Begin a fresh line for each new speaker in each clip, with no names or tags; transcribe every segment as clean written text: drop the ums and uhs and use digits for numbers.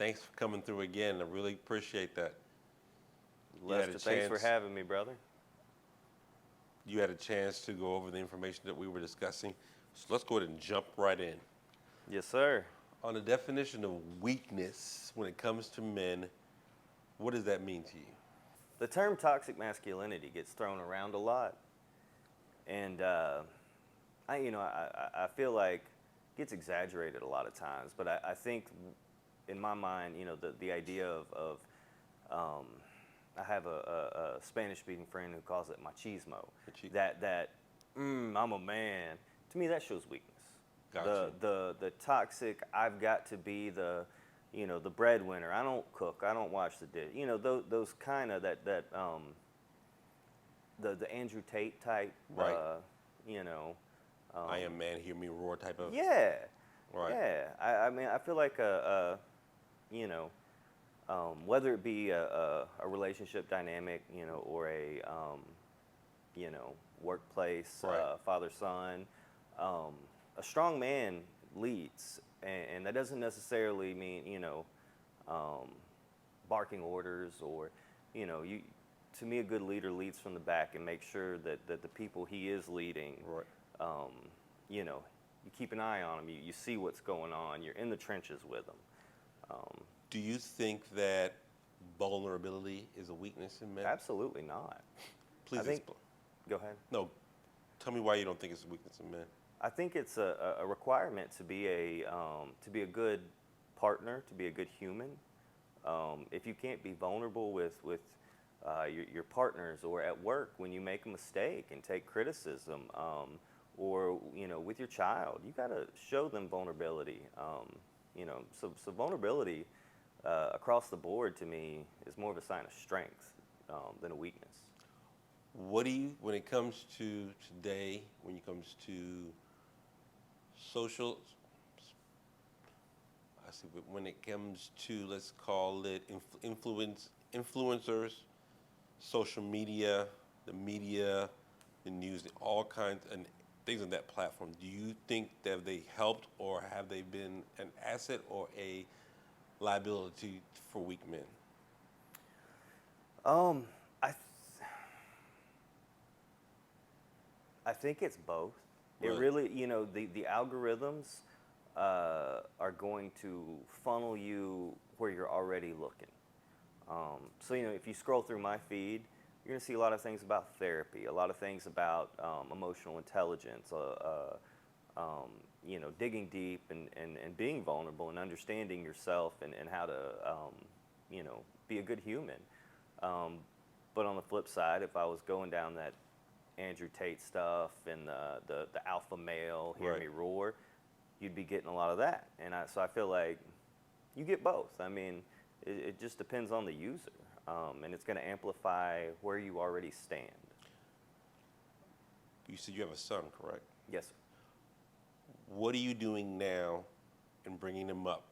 Thanks for coming through again. I really appreciate that. You had a
Lester, thanks for
chance.
having me, brother.
You had a chance to go over the information that we were discussing. So let's go ahead and jump right in.
Yes, sir.
On the definition of weakness when it comes to men, what does that mean to you?
The term toxic masculinity gets thrown around a lot, and I feel like it gets exaggerated a lot of times. But I think, in my mind, the idea of um, I have a Spanish-speaking friend who calls it machismo. I'm a man. To me, that shows weakness.
Gotcha.
The toxic. I've got to be the breadwinner. I don't cook. I don't wash the dish. Those kind of the Andrew Tate type.
Right.
You know.
I am man, hear me roar type of.
Yeah.
Right.
Yeah. I mean, I feel like you know, whether it be a relationship dynamic, or a workplace,
Right.
father-son, a strong man leads, and that doesn't necessarily mean, um, barking orders or, you. To me, a good leader leads from the back and makes sure that the people he is leading,
Right.
um, you keep an eye on them. You see what's going on. You're in the trenches with them.
Do you think that vulnerability is a weakness in men?
Absolutely not.
Please
I think.
explain.
Go ahead.
No, tell me why you don't think it's a weakness in men.
I think it's a requirement to be a good partner, to be a good human. If you can't be vulnerable with your partners or at work when you make a mistake and take criticism, or with your child, you got to show them vulnerability. So vulnerability across the board to me is more of a sign of strength than a weakness.
What do you, when it comes to today, when it comes to social, when it comes to, let's call it influencers, social media, the news, all kinds and things on that platform, do you think that they helped or have they been an asset or a liability for weak men?
I I think it's both. It
Really?
really, the algorithms are going to funnel you where you're already looking. So, if you scroll through my feed, you're going to see a lot of things about therapy, a lot of things about emotional intelligence, digging deep and being vulnerable and understanding yourself and how to, be a good human. But on the flip side, if I was going down that Andrew Tate stuff and the alpha male, hear
Right.
me roar, you'd be getting a lot of that. So I feel like you get both. I mean, it just depends on the user, and it's going to amplify where you already stand.
You said you have a son, correct?
Yes, sir.
What are you doing now in bringing him up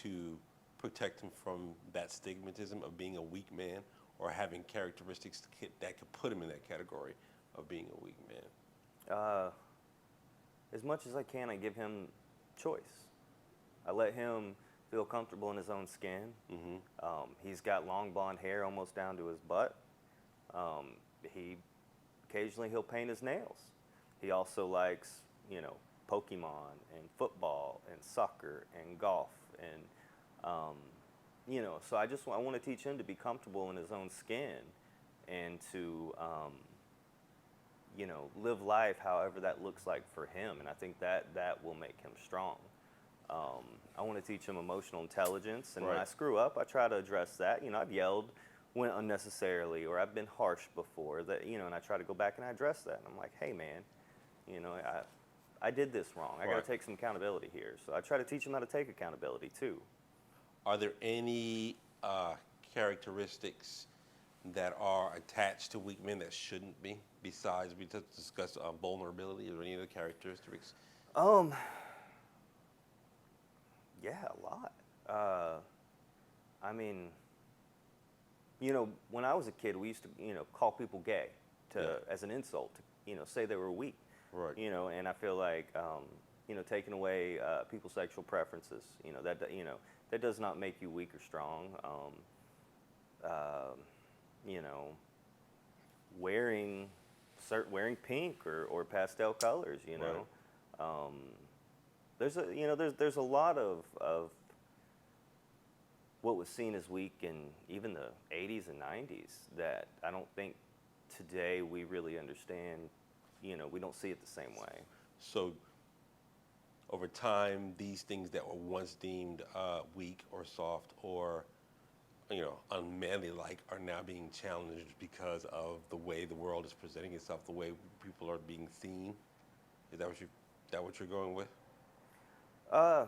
to protect him from that stigmatism of being a weak man or having characteristics that could put him in that category of being a weak man?
As much as I can, I give him choice. I let him feel comfortable in his own skin. He's got long blonde hair almost down to his butt. He occasionally he'll paint his nails. He also likes, Pokemon and football and soccer and golf so I want to teach him to be comfortable in his own skin and to live life however that looks like for him, and I think that will make him strong. I want to teach him emotional intelligence, and when I
Right.
screw up, I try to address that. I've yelled when unnecessarily, or I've been harsh before, and I try to go back and I address that. And I'm like, hey man, I did this wrong. I got
Right.
to take some accountability here. So I try to teach him how to take accountability too.
Are there any characteristics that are attached to weak men that shouldn't be? Besides, we just discussed vulnerability. Are there any other characteristics?
Um, yeah, a lot. I mean, when I was a kid, we used to, call people gay as an insult, to, say they were weak.
Right.
And I feel like, taking away people's sexual preferences, that does not make you weak or strong. You know, wearing wearing pink or pastel colors. You know, there's a there's a lot of what was seen as weak in even the 80s and 90s that I don't think today we really understand. You know, we don't see it the same way.
So over time, these things that were once deemed weak or soft or unmanly like are now being challenged because of the way the world is presenting itself, the way people are being seen. Is that what you're going with?
Uh,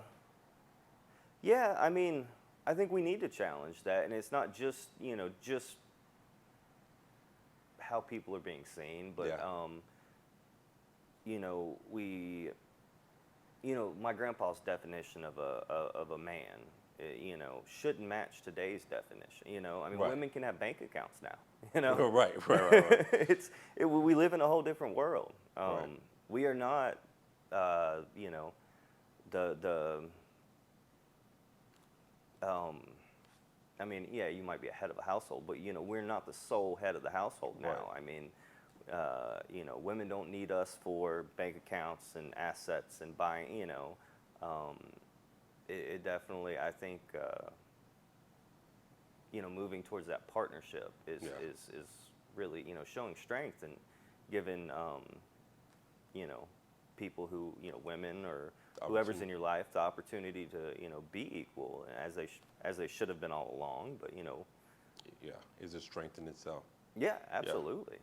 yeah, I mean, I think we need to challenge that, and it's not just just how people are being seen, but
Yeah.
we my grandpa's definition of a man, shouldn't match today's definition. I mean,
Right.
women can have bank accounts now. You know,
Right.
we live in a whole different world.
Right.
We are not, the I mean, yeah, you might be a head of a household, but we're not the sole head of the household now.
Right.
I mean, women don't need us for bank accounts and assets and buying. It definitely, I think, moving towards that partnership
Yeah.
is really showing strength and giving people who women or whoever's in your life the opportunity to be equal as they should have been all along. But
Yeah. Is a strength in itself.
yeah, absolutely.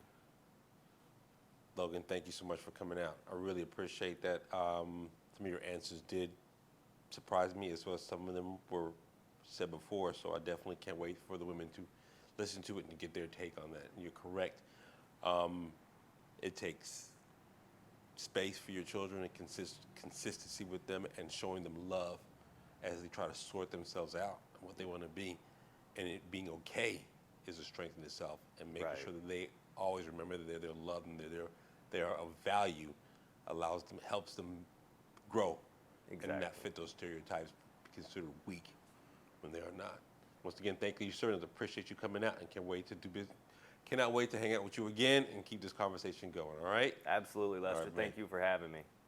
Logan, thank you so much for coming out. I really appreciate that. Some of your answers did surprise me, as well as some of them were said before. So I definitely can't wait for the women to listen to it and get their take on that. And you're correct. It takes space for your children and consistency with them and showing them love as they try to sort themselves out and what they want to be. And it being okay is a strength in itself, and making
Right.
sure that they always remember that they're loved and they are of value, helps them grow and not
Exactly.
fit those stereotypes considered weak when they are not. Once again, thank you, sir, and appreciate you coming out, and cannot wait to hang out with you again and keep this conversation going. All right.
Absolutely, Lester.
man.
Thank you for having me.